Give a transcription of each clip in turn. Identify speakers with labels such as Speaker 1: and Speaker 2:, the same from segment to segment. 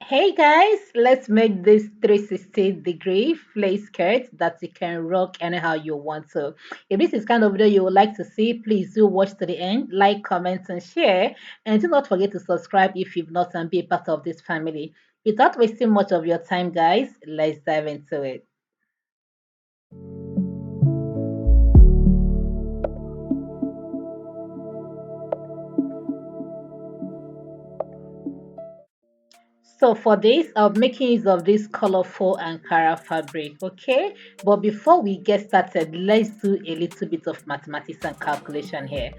Speaker 1: Hey guys, let's make this 360-degree flare skirt that you can rock anyhow you want to. If this is kind of video you would like to see, please do watch to the end, like, comment, and share. And do not forget to subscribe if you've not and be a part of this family. Without wasting much of your time, guys, let's dive into it. So for this, I'll be making use of this colorful Ankara fabric, okay? But before we get started, let's do a little bit of mathematics and calculation here.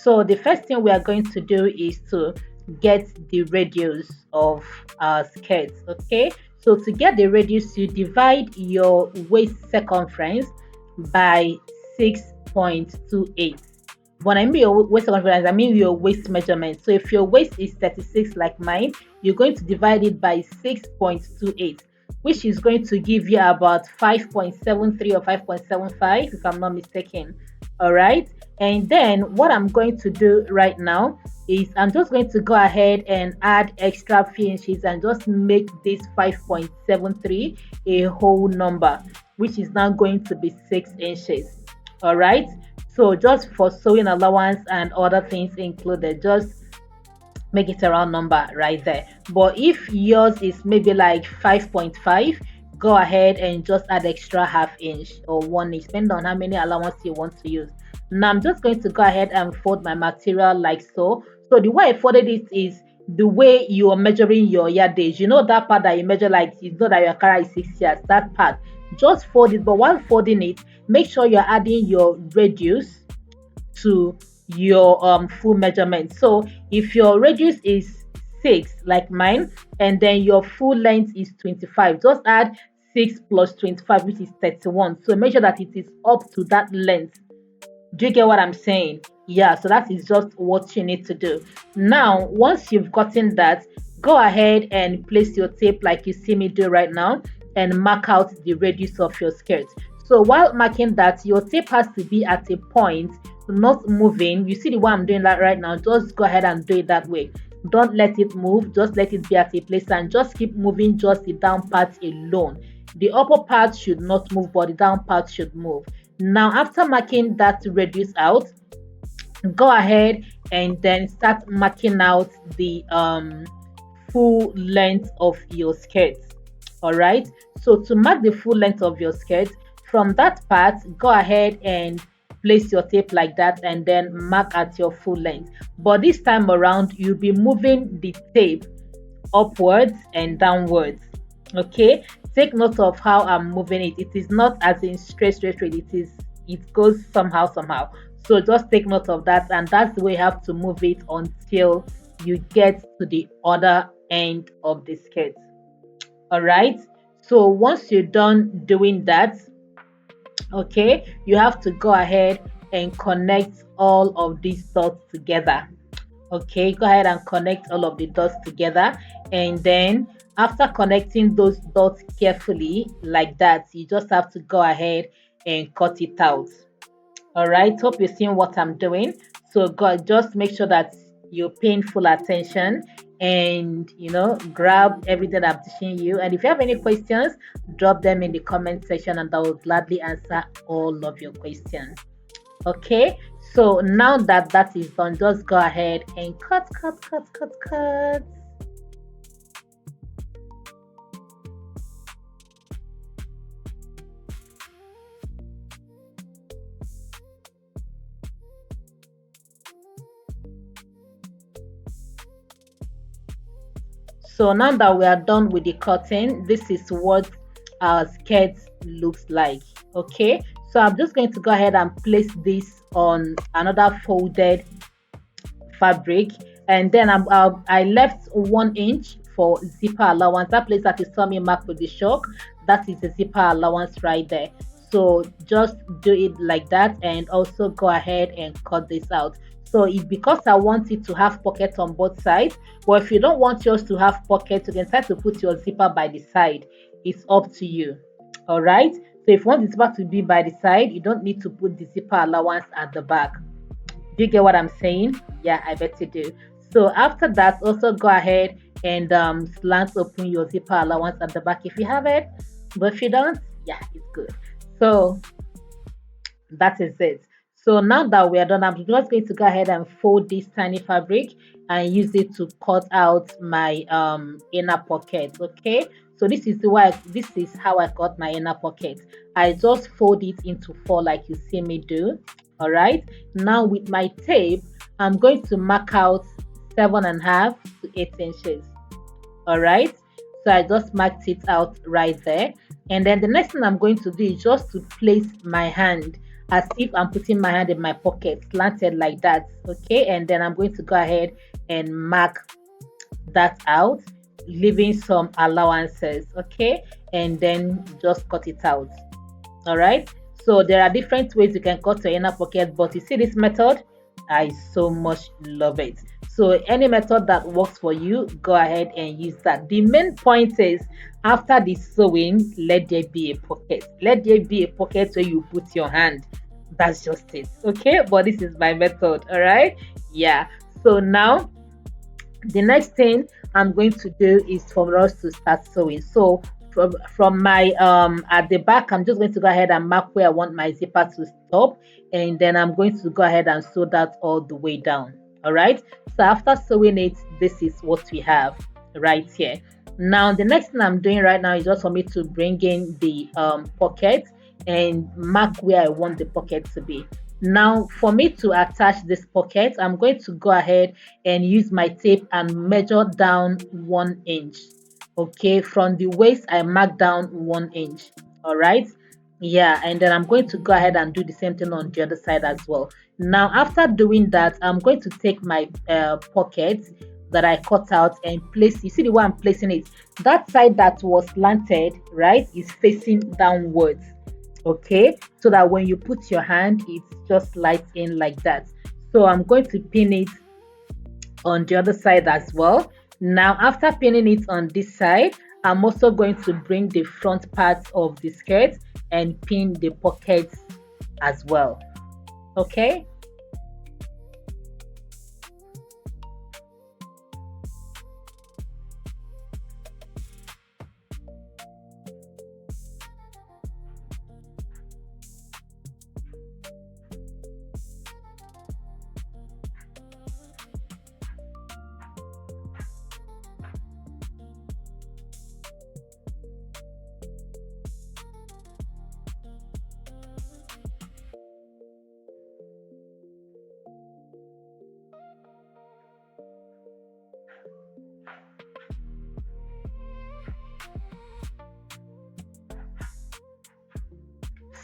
Speaker 1: So the first thing we are going to do is to get the radius of our skirts, okay? So to get the radius, you divide your waist circumference by 6.28. When I mean your waist circumference, I mean your waist measurement. So if your waist is 36 like mine, you're going to divide it by 6.28, which is going to give you about 5.73 or 5.75, if I'm not mistaken. All right. And then what I'm going to do right now is I'm just going to go ahead and add extra few inches and just make this 5.73 a whole number, which is now going to be 6 inches. All right. So just for sewing allowance and other things included, just make it a round number right there. But if yours is maybe like 5.5, go ahead and just add extra half inch or 1 inch, depending on how many allowance you want to use. Now I'm just going to go ahead and fold my material like so. So the way I folded it is the way you are measuring your yardage. You know that part that you measure, like you know that your car is 6 yards, that part. Just fold it, but while folding it, make sure you're adding your radius to your full measurement. So if your radius is 6 like mine, and then your full length is 25, just add 6 plus 25, which is 31. So make sure that it is up to that length. Do you get what I'm saying? Yeah, so that is just what you need to do. Now once you've gotten that, go ahead and place your tape like you see me do right now and mark out the radius of your skirt. So while marking that, your tape has to be at a point, not moving. You see the way I'm doing that right now, just go ahead and do it that way. Don't let it move, just let it be at a place and just keep moving just the down part alone. The upper part should not move, but the down part should move. Now after marking that radius out, go ahead and then start marking out the full length of your skirt. All right, so to mark the full length of your skirt, from that part, go ahead and place your tape like that and then mark at your full length. But this time around, you'll be moving the tape upwards and downwards. Okay, take note of how I'm moving it. It is not as in straight. It goes somehow. So just take note of that, and that's the way you have to move it until you get to the other end of the skirt. All right, so once you're done doing that, okay, you have to go ahead and connect all of these dots together. Okay, go ahead and connect all of the dots together, and then after connecting those dots carefully like that, you just have to go ahead and cut it out. All right, hope you're seeing what I'm doing. So go, just make sure that you're paying full attention and grab everything I'm teaching you. And if you have any questions, drop them in the comment section and I will gladly answer all of your questions. Okay, so now that that is done, just go ahead and cut. So now that we are done with the cutting, this is what our skirt looks like. Okay, so I'm just going to go ahead and place this on another folded fabric, and then I left 1 inch for zipper allowance. That place that you saw me mark with the chalk, that is the zipper allowance right there. So just do it like that, and also go ahead and cut this out. So it, because I want it to have pockets on both sides, but if you don't want yours to have pockets, you can try to put your zipper by the side. It's up to you. All right, so if you want the zipper to be by the side, you don't need to put the zipper allowance at the back. Do you get what I'm saying? Yeah, I bet you do. So after that, also go ahead and slant open your zipper allowance at the back if you have it. But if you don't, yeah, it's good. So that is it. So now that we are done, I'm just going to go ahead and fold this tiny fabric and use it to cut out my inner pocket. Okay, so this is how I cut my inner pocket. I just fold it into four like you see me do. All right, now with my tape, I'm going to mark out 7.5 to 8 inches. All right, so I just marked it out right there. And then the next thing I'm going to do is just to place my hand as if I'm putting my hand in my pocket, slanted like that. Okay, and then I'm going to go ahead and mark that out, leaving some allowances. Okay, and then just cut it out. All right, so there are different ways you can cut your inner pocket, but you see this method, I so much love it. So any method that works for you, go ahead and use that. The main point is, after the sewing, let there be a pocket. Let there be a pocket where you put your hand. That's just it. Okay, but this is my method. All right, yeah. So now the next thing I'm going to do is for us to start sewing. So from my at the back, I'm just going to go ahead and mark where I want my zipper to stop, and then I'm going to go ahead and sew that all the way down. All right, so after sewing it, this is what we have right here. Now the next thing I'm doing right now is just for me to bring in the pocket and mark where I want the pocket to be. Now, for me to attach this pocket, I'm going to go ahead and use my tape and measure down 1 inch. Okay, from the waist, I mark down 1 inch. All right. Yeah, and then I'm going to go ahead and do the same thing on the other side as well. Now, after doing that, I'm going to take my pocket that I cut out and place. You see the way I'm placing it? That side that was slanted, right, is facing downwards. Okay, so that when you put your hand, it just slides in like that. So I'm going to pin it on the other side as well. Now, after pinning it on this side, I'm also going to bring the front part of the skirt and pin the pockets as well. Okay.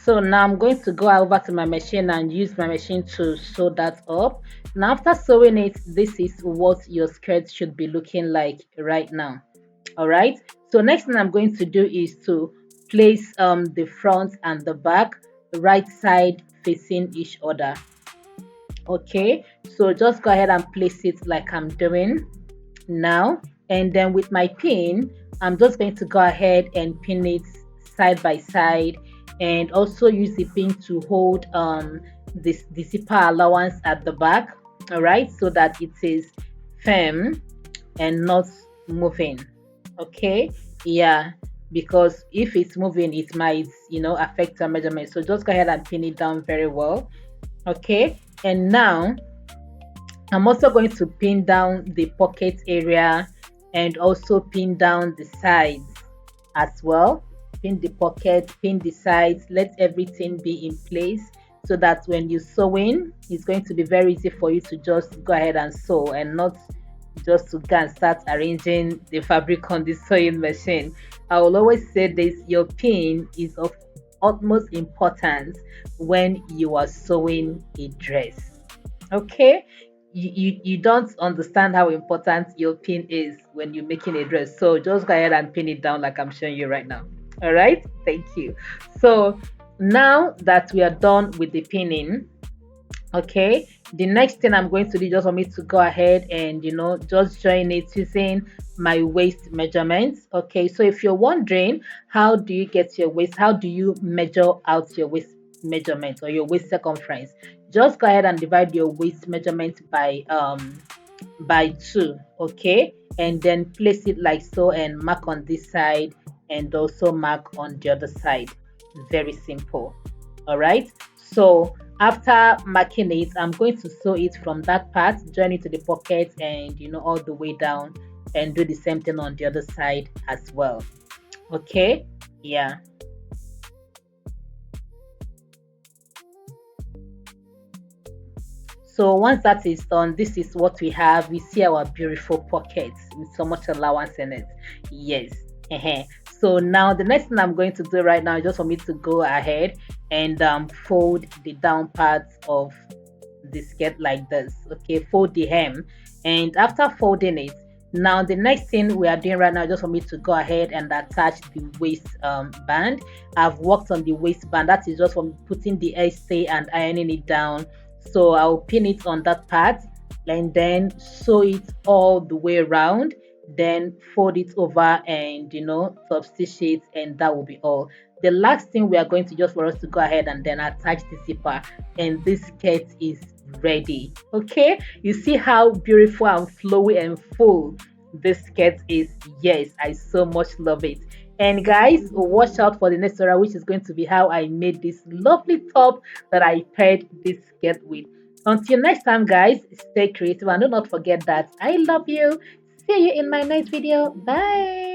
Speaker 1: So now I'm going to go over to my machine and use my machine to sew that up. Now after sewing it, this is what your skirt should be looking like right now. All right. So next thing I'm going to do is to place the front and the back right side facing each other. Okay. So just go ahead and place it like I'm doing now, and then with my pin, I'm just going to go ahead and pin it side by side, and also use the pin to hold this the zipper allowance at the back. All right, so that it is firm and not moving. Okay, yeah, because if it's moving, it might, affect the measurement. So just go ahead and pin it down very well. Okay, and now I'm also going to pin down the pocket area and also pin down the sides as well. Pin the pocket, pin the sides, let everything be in place so that when you sew in, it's going to be very easy for you to just go ahead and sew, and not just to go and start arranging the fabric on the sewing machine. I will always say this: your pin is of utmost importance when you are sewing a dress. Okay, you don't understand how important your pin is when you're making a dress, so just go ahead and pin it down like I'm showing you right now. All right, thank you. So now that we are done with the pinning, okay, the next thing I'm going to do, just for me to go ahead and just join it using my waist measurements. Okay, so if you're wondering how do you get your waist, how do you measure out your waist measurement or your waist circumference, just go ahead and divide your waist measurement by 2. Okay, and then place it like so and mark on this side and also mark on the other side. Very simple. All right, so after marking it, I'm going to sew it from that part, join it to the pocket, and all the way down, and do the same thing on the other side as well. Okay, yeah. So once that is done, this is what we have. We see our beautiful pockets with so much allowance in it. Yes. So now the next thing I'm going to do right now is just for me to go ahead and fold the down parts of the skirt like this. Okay, fold the hem, and after folding it, now the next thing we are doing right now is just for me to go ahead and attach the waist band. I've worked on the waistband. That is just from putting the stay and ironing it down. So I'll pin it on that part and then sew it all the way around, then fold it over and top stitch it, and that will be all. The last thing we are going to just for us to go ahead and then attach the zipper, and this skirt is ready. Okay, you see how beautiful and flowy and full this skirt is. Yes, I so much love it. And guys, watch out for the next tutorial, which is going to be how I made this lovely top that I paired this skirt with. Until next time, guys, stay creative and do not forget that I love you. See you in my next video. Bye.